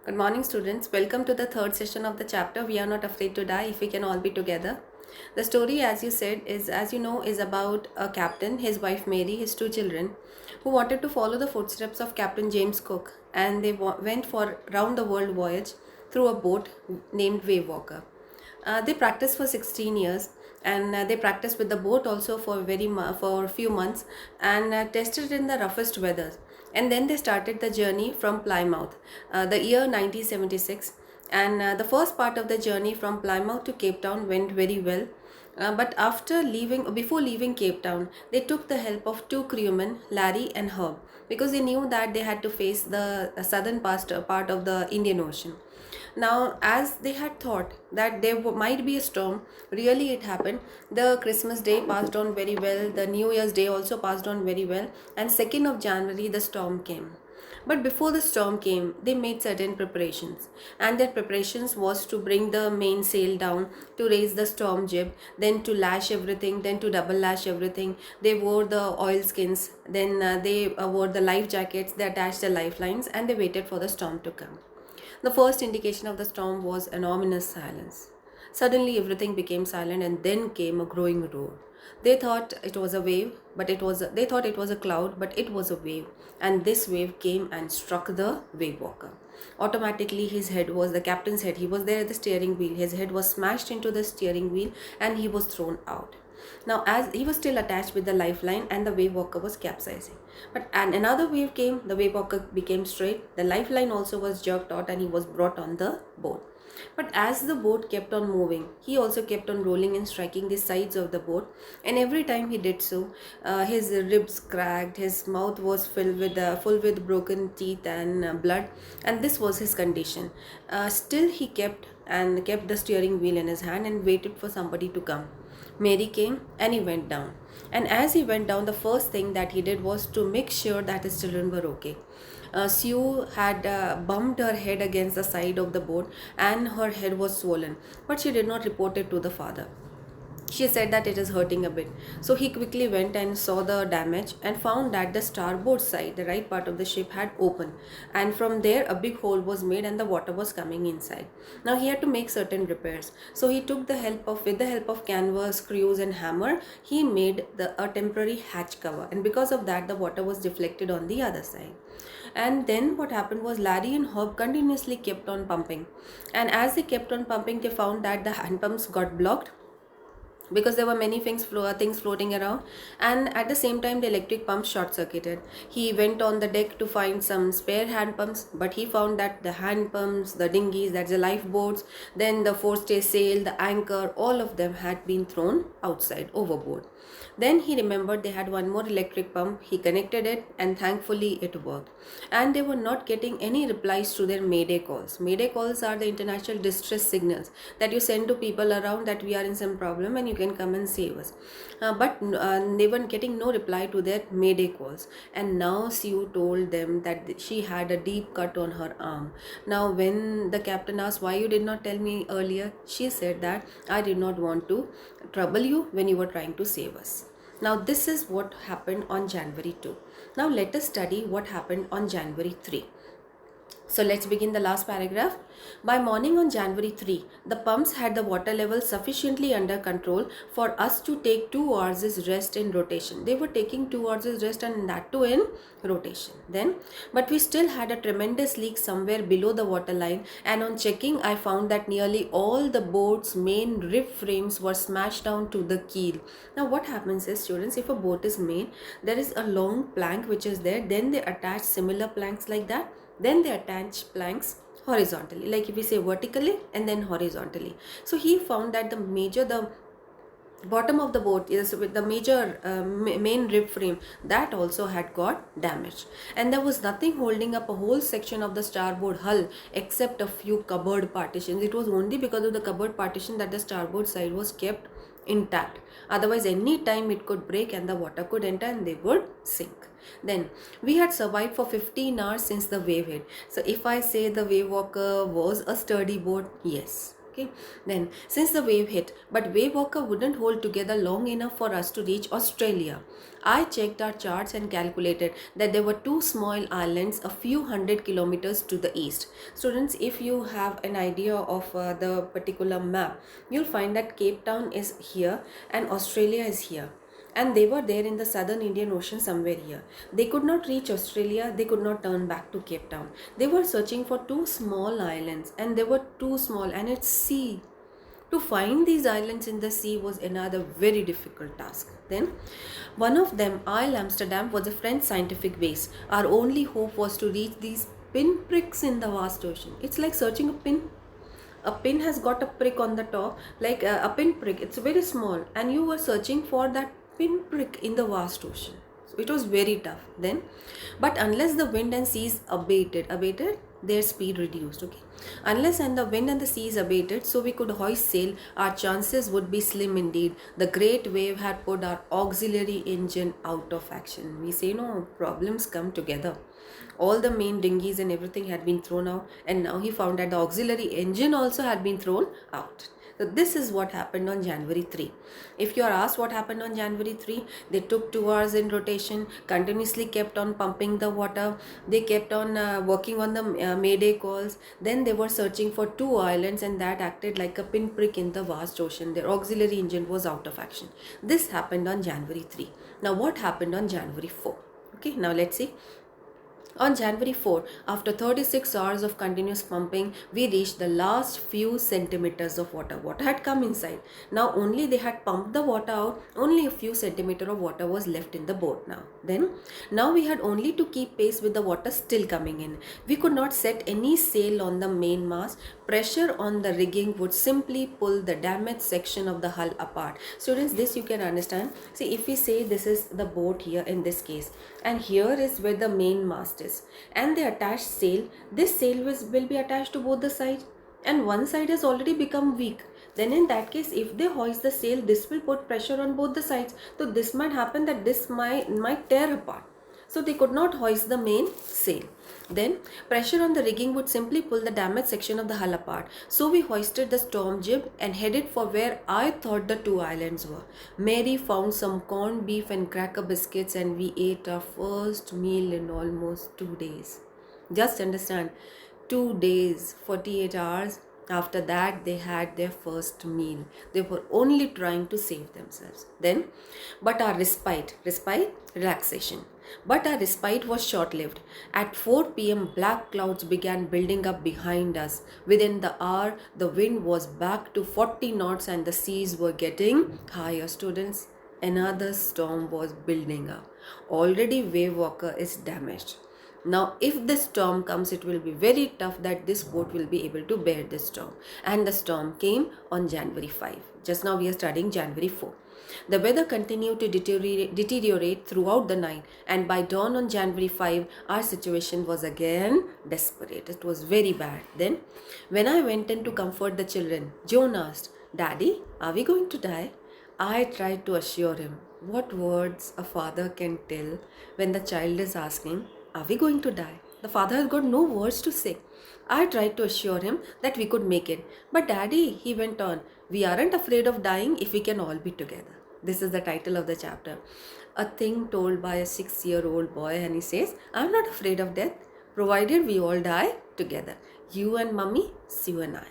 Good morning, students. Welcome to the third session of the chapter We Are Not Afraid to Die If We Can All Be Together. The story, as you said, is about a captain, his wife Mary, his two children, who wanted to follow the footsteps of Captain James Cook, and they went for round the world voyage through a boat named Wave Walker. They practiced for 16 years, and they practiced with the boat also for for a few months, and tested in the roughest weather. And then they started the journey from Plymouth, the year 1976. And the first part of the journey from Plymouth to Cape Town went very well. Before leaving Cape Town, they took the help of two crewmen, Larry and Herb, because they knew that they had to face the southern part of the Indian Ocean. Now, as they had thought that there might be a storm, really it happened. The Christmas day passed on very well, the New Year's day also passed on very well, and 2nd of January the storm came. But before the storm came, they made certain preparations, and their preparations was to bring the mainsail down, to raise the storm jib, then to lash everything, then to double lash everything. They wore the oilskins, then they wore the life jackets, they attached the lifelines, and they waited for the storm to come. The first indication of the storm was an ominous silence. Suddenly everything became silent, and then came a growing roar. They thought it was a wave, they thought it was a cloud, but it was a wave, and this wave came and struck the wave walker. Automatically the captain's head, he was there at the steering wheel, his head was smashed into the steering wheel and he was thrown out. Now, as he was still attached with the lifeline, and the wave walker was capsizing. But another wave came, the wave walker became straight, the lifeline also was jerked out, and he was brought on the boat. But as the boat kept on moving, he also kept on rolling and striking the sides of the boat. And every time he did so, his ribs cracked, his mouth was full with broken teeth and blood, and this was his condition. Still, he kept the steering wheel in his hand and waited for somebody to come. Mary came and he went down. And as he went down, the first thing that he did was to make sure that his children were okay. Sue had bumped her head against the side of the boat, and her head was swollen, but she did not report it to the father. She said that it is hurting a bit. So he quickly went and saw the damage and found that the starboard side, the right part of the ship, had opened. And from there, a big hole was made and the water was coming inside. Now he had to make certain repairs. So he took with the help of canvas, screws, and hammer, he made a temporary hatch cover. And because of that, the water was deflected on the other side. And then what happened was Larry and Herb continuously kept on pumping. And as they kept on pumping, they found that the hand pumps got blocked because there were many things floating around, and at the same time the electric pump short circuited. He went on the deck to find some spare hand pumps, but he found that the hand pumps, the dinghies, that's the lifeboats, then the forestay sail, the anchor, all of them had been thrown outside overboard. Then he remembered they had one more electric pump. He connected it, and thankfully it worked. And they were not getting any replies to their mayday calls. Mayday calls are the international distress signals that you send to people around that we are in some problem and you can come and save us. But they were getting no reply to their mayday calls. And now Sue told them that she had a deep cut on her arm. Now, when the captain asked why you did not tell me earlier, she said that I did not want to trouble you when you were trying to save us. Now, this is what happened on January 2. Now, let us study what happened on January 3. So let's begin the last paragraph. By morning on January 3, the pumps had the water level sufficiently under control for us to take 2 hours rest in rotation. They were taking 2 hours rest, and that too in rotation. But we still had a tremendous leak somewhere below the water line, and on checking I found that nearly all the boat's main rib frames were smashed down to the keel. Now what happens is, students, if a boat is made, there is a long plank which is there, then they attach similar planks like that. Then they attach planks horizontally, like if we say vertically and then horizontally. So he found that the bottom of the boat is with the major main rib frame, that also had got damaged, and there was nothing holding up a whole section of the starboard hull except a few cupboard partitions. It was only because of the cupboard partition that the starboard side was kept intact. Otherwise, any time it could break and the water could enter and they would sink. Then we had survived for 15 hours since the wave hit. So if I say the wave walker was a sturdy boat, yes. Okay, then since the wave hit, but wave walker wouldn't hold together long enough for us to reach Australia. I checked our charts and calculated that there were two small islands a few hundred kilometers to the east. Students, if you have an idea of the particular map, you'll find that Cape Town is here and Australia is here, and they were there in the southern Indian Ocean somewhere here. They could not reach Australia, they could not turn back to Cape Town. They were searching for two small islands, and they were too small, and it's sea. To find these islands in the sea was another very difficult task. Then, one of them, Isle Amsterdam, was a French scientific base. Our only hope was to reach these pinpricks in the vast ocean. It's like searching a pin. A pin has got a prick on the top, like a pinprick. It's very small, and you were searching for that pinprick in the vast ocean. So it was very tough then. But unless the wind and seas abated, their speed reduced. Okay, unless and the wind and the seas abated, so we could hoist sail, our chances would be slim indeed. The great wave had put our auxiliary engine out of action. We say no, problems come together. All the main dinghies and everything had been thrown out, and now he found that the auxiliary engine also had been thrown out. So this is what happened on January 3. If you are asked what happened on January 3, they took 2 hours in rotation, continuously kept on pumping the water, they kept on working on the mayday calls, then they were searching for 2 islands, and that acted like a pinprick in the vast ocean. Their auxiliary engine was out of action. This happened on January 3. Now what happened on January 4? Okay, now let's see. On January 4, after 36 hours of continuous pumping, we reached the last few centimeters of water. Water had come inside. Now only they had pumped the water out, only a few centimeters of water was left in the boat now. Now we had only to keep pace with the water still coming in. We could not set any sail on the main mast. Pressure on the rigging would simply pull the damaged section of the hull apart. Students, this you can understand. See, if we say this is the boat here in this case, and here is where the main mast is, and the attached sail, this sail will be attached to both the sides, and one side has already become weak. Then in that case, if they hoist the sail, this will put pressure on both the sides. So this might happen that this might tear apart. So they could not hoist the main sail. Then pressure on the rigging would simply pull the damaged section of the hull apart. So we hoisted the storm jib and headed for where I thought the 2 islands were. Mary found some corned beef and cracker biscuits, and we ate our first meal in almost 2 days. Just understand, 2 days, 48 hours. After that, they had their first meal. They were only trying to save themselves. But our relaxation. But our respite was short-lived. At 4 p.m., black clouds began building up behind us. Within the hour, the wind was back to 40 knots and the seas were getting higher. Students, another storm was building up. Already wave walker is damaged. Now, if the storm comes, it will be very tough that this boat will be able to bear this storm. And the storm came on January 5. Just now we are studying January 4. The weather continued to deteriorate throughout the night, and by dawn on January 5, our situation was again desperate. It was very bad. Then, when I went in to comfort the children, John asked, "Daddy, are we going to die?" I tried to assure him. What words a father can tell when the child is asking, "Are we going to die?" The father has got no words to say. I tried to assure him that we could make it. "But Daddy," he went on, "we aren't afraid of dying if we can all be together." This is the title of the chapter. A thing told by a 6-year-old boy, and he says, "I'm not afraid of death, provided we all die together. You and Mummy, you and I."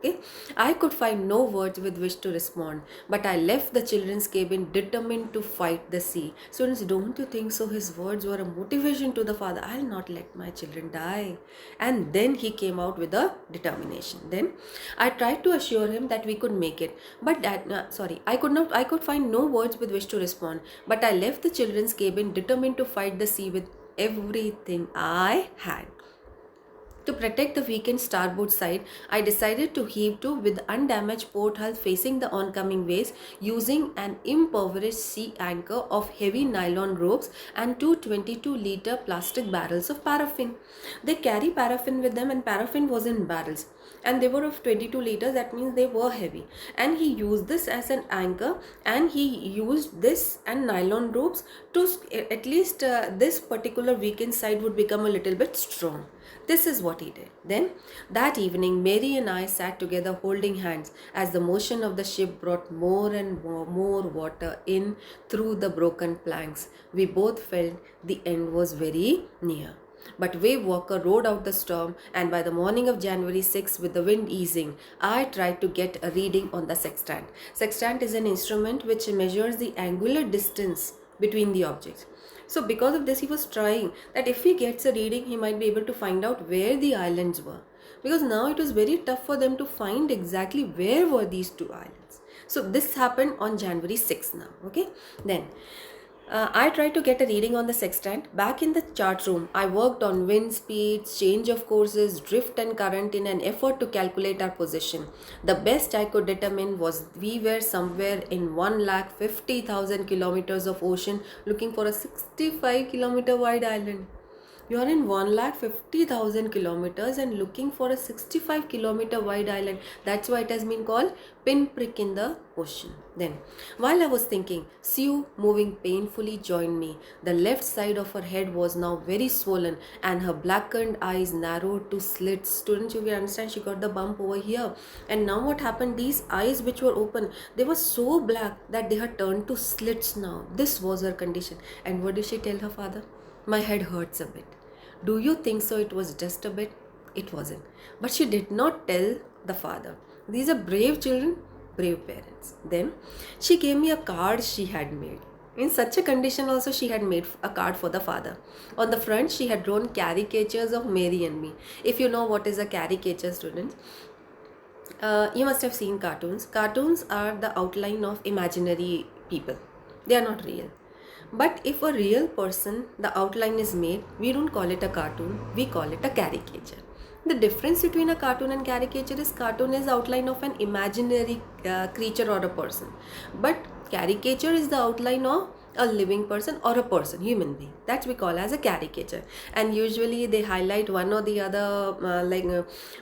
Okay? I could find no words with which to respond, but I left the children's cabin determined to fight the sea. Students, don't you think so? His words were a motivation to the father. I'll not let my children die. And then he came out with a determination. Then I tried to assure him that we could make it, but I could find no words with which to respond, but I left the children's cabin determined to fight the sea with everything I had. To protect the weakened starboard side, I decided to heave to with undamaged port hull facing the oncoming waves, using an impoverished sea anchor of heavy nylon ropes and two 22-liter plastic barrels of paraffin. They carry paraffin with them, and paraffin was in barrels, and they were of 22 liters. That means they were heavy, and he used this as an anchor, and he used this and nylon ropes to at least this particular weakened side would become a little bit strong. This is what what he did. Then, that evening, Mary and I sat together holding hands as the motion of the ship brought more and more water in through the broken planks. We both felt the end was very near. But Wave Walker rode out the storm, and by the morning of January 6, with the wind easing, I tried to get a reading on the sextant. Sextant is an instrument which measures the angular distance between the objects. So because of this, he was trying that if he gets a reading, he might be able to find out where the islands were. Because now it was very tough for them to find exactly where were these two islands. So this happened on January 6th now. Okay. Then I tried to get a reading on the sextant. Back in the chart room, I worked on wind speeds, change of courses, drift and current in an effort to calculate our position. The best I could determine was we were somewhere in 1,50,000 kilometers of ocean looking for a 65 kilometer wide island. You are in 1,50,000 kilometers and looking for a 65 kilometer wide island. That's why it has been called pinprick in the ocean. Then, while I was thinking, Sue, moving painfully, joined me. The left side of her head was now very swollen and her blackened eyes narrowed to slits. Students, you will understand, she got the bump over here. And now what happened? These eyes which were open, they were so black that they had turned to slits now. This was her condition. And what did she tell her father? My head hurts a bit. Do you think so? It was just a bit. It wasn't. But she did not tell the father. These are brave children, brave parents. Then she gave me a card she had made. In such a condition also she had made a card for the father. On the front she had drawn caricatures of Mary and me. If you know what is a caricature, students, you must have seen cartoons. Cartoons are the outline of imaginary people. They are not real. But if a real person, the outline is made, we don't call it a cartoon, we call it a caricature. The difference between a cartoon and caricature is cartoon is outline of an imaginary creature or a person. But caricature is the outline of a living person or a person, human being. That we call as a caricature. And usually they highlight one or the other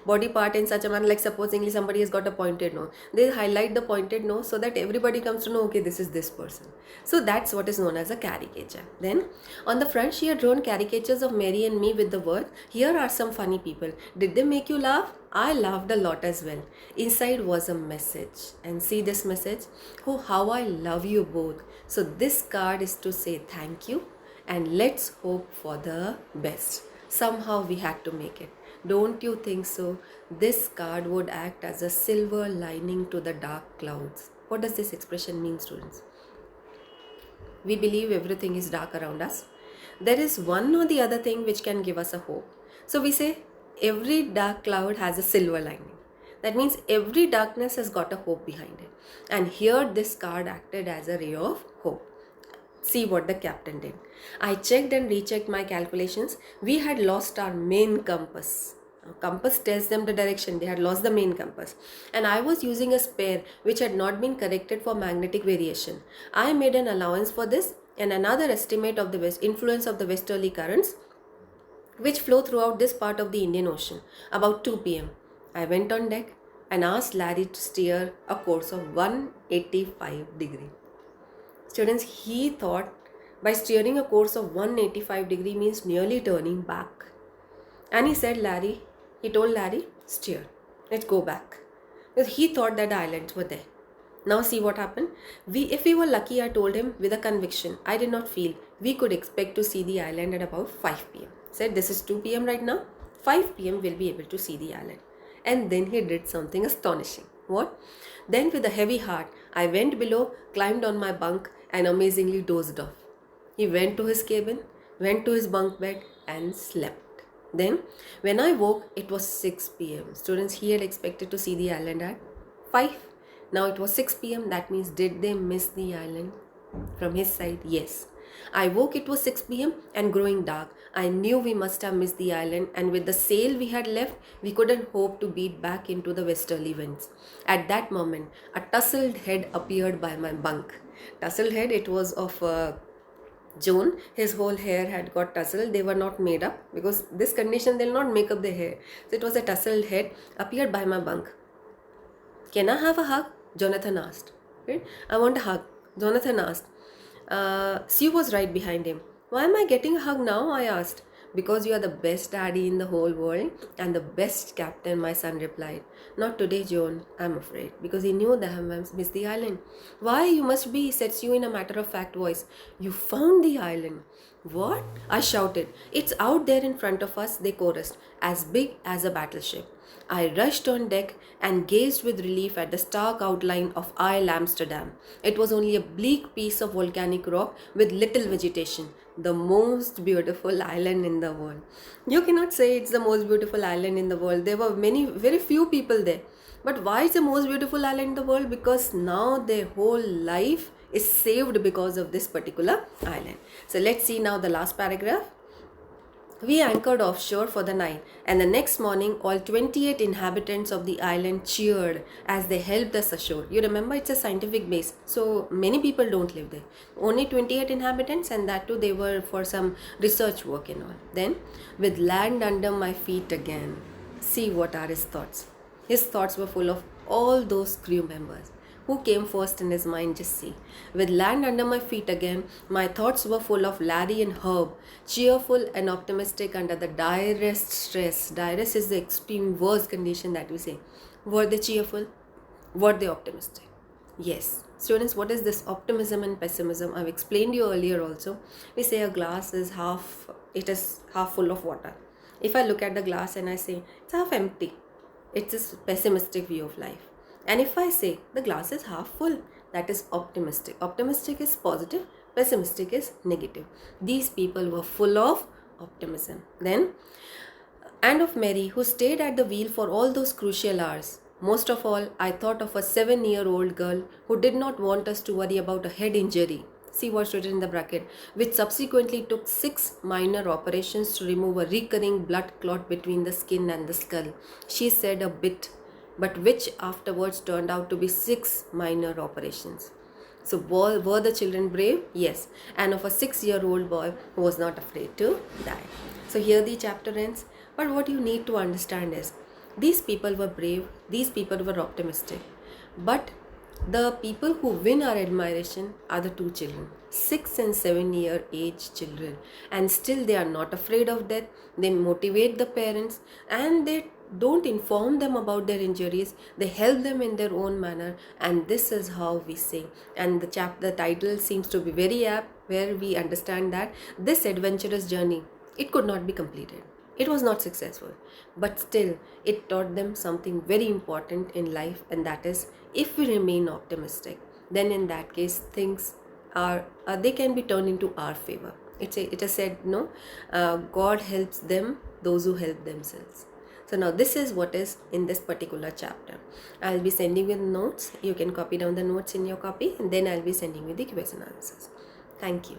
body part in such a manner, like supposingly somebody has got a pointed nose. They highlight the pointed nose so that everybody comes to know, okay, this is this person. So that's what is known as a caricature. Then on the front she had drawn caricatures of Mary and me with the word, here are some funny people. Did they make you laugh? I laughed a lot as well. Inside was a message. And see this message? Oh, how I love you both. So this card is to say thank you and let's hope for the best. Somehow we had to make it. Don't you think so? This card would act as a silver lining to the dark clouds. What does this expression mean, students? We believe everything is dark around us. There is one or the other thing which can give us a hope. So we say every dark cloud has a silver lining. That means every darkness has got a hope behind it. And here this card acted as a ray of hope. See what the captain did. I checked and rechecked my calculations. We had lost our main compass. Compass tells them the direction. They had lost the main compass. And I was using a spare which had not been corrected for magnetic variation. I made an allowance for this and another estimate of the influence of the westerly currents which flow throughout this part of the Indian Ocean. About 2 p.m. I went on deck and asked Larry to steer a course of 185 degree. Students, he thought by steering a course of 185 degree means nearly turning back. And he told Larry, steer, let's go back. Because he thought that the islands were there. Now see what happened. If we were lucky, I told him with a conviction, I did not feel we could expect to see the island at about 5 p.m. Said this is 2 p.m. right now. 5 p.m. we'll be able to see the island. And then he did something astonishing. What? Then with a heavy heart, I went below, climbed on my bunk and amazingly dozed off. He went to his cabin, went to his bunk bed and slept. Then when I woke, it was 6 p.m. Students, he had expected to see the island at 5. Now it was 6 p.m. That means did they miss the island? From his side, yes. I woke, it was 6 p.m. and growing dark. I knew we must have missed the island, and with the sail we had left, we couldn't hope to beat back into the westerly winds. At that moment, a tousled head appeared by my bunk. Tousled head, it was of John. His whole hair had got tousled. They were not made up because this condition they'll not make up their hair. So it was a tousled head appeared by my bunk. Can I have a hug? Jonathan asked. Right? I want a hug. Jonathan asked. Sue was right behind him. Why am I getting a hug now? I asked. Because you are the best daddy in the whole world and the best captain, my son replied. Not today, John, I'm afraid, because he knew that I missed the island. Why, you must be, said Sue in a matter-of-fact voice. You found the island. What? I shouted. It's out there in front of us, they chorused, as big as a battleship. I rushed on deck and gazed with relief at the stark outline of Isle Amsterdam. It was only a bleak piece of volcanic rock with little vegetation, the most beautiful island in the world. You cannot say it's the most beautiful island in the world. There were very few people there. But why it's the most beautiful island in the world? Because now their whole life is saved because of this particular island. So let's see now the last paragraph. We anchored offshore for the night, and the next morning, all 28 inhabitants of the island cheered as they helped us ashore. You remember, it's a scientific base, so many people don't live there. Only 28 inhabitants, and that too, they were for some research work and all. Then, with land under my feet again, see what are his thoughts. His thoughts were full of all those crew members. Who came first in his mind, just see. With land under my feet again, my thoughts were full of Larry and Herb, cheerful and optimistic under the direst stress. Direst is the extreme worst condition that we say. Were they cheerful? Were they optimistic? Yes. Students, what is this optimism and pessimism? I've explained you earlier also. We say a glass is half full of water. If I look at the glass and I say it's half empty, it's a pessimistic view of life. And if I say the glass is half full, that is optimistic. Optimistic is positive, pessimistic is negative. These people were full of optimism. Then, and of Mary, who stayed at the wheel for all those crucial hours. Most of all, I thought of a 7-year-old girl who did not want us to worry about a head injury. See what's written in the bracket, which subsequently took 6 minor operations to remove a recurring blood clot between the skin and the skull. She said a bit, but which afterwards turned out to be 6 minor operations. So were the children brave? Yes. And of a 6-year-old boy who was not afraid to die. So here the chapter ends. But what you need to understand is, these people were brave, these people were optimistic. But the people who win our admiration are the 2 children, 6 and 7-year age children. And still they are not afraid of death. They motivate the parents and they don't inform them about their injuries. They help them in their own manner, and this is how we say. And the title seems to be very apt, where we understand that this adventurous journey, it could not be completed. It was not successful, but still it taught them something very important in life, and that is, if we remain optimistic, then in that case things are they can be turned into our favor. It is said, no, God helps them, those who help themselves. So now this is what is in this particular chapter. I'll be sending you the notes. You can copy down the notes in your copy, and then I'll be sending you the question answers. Thank you.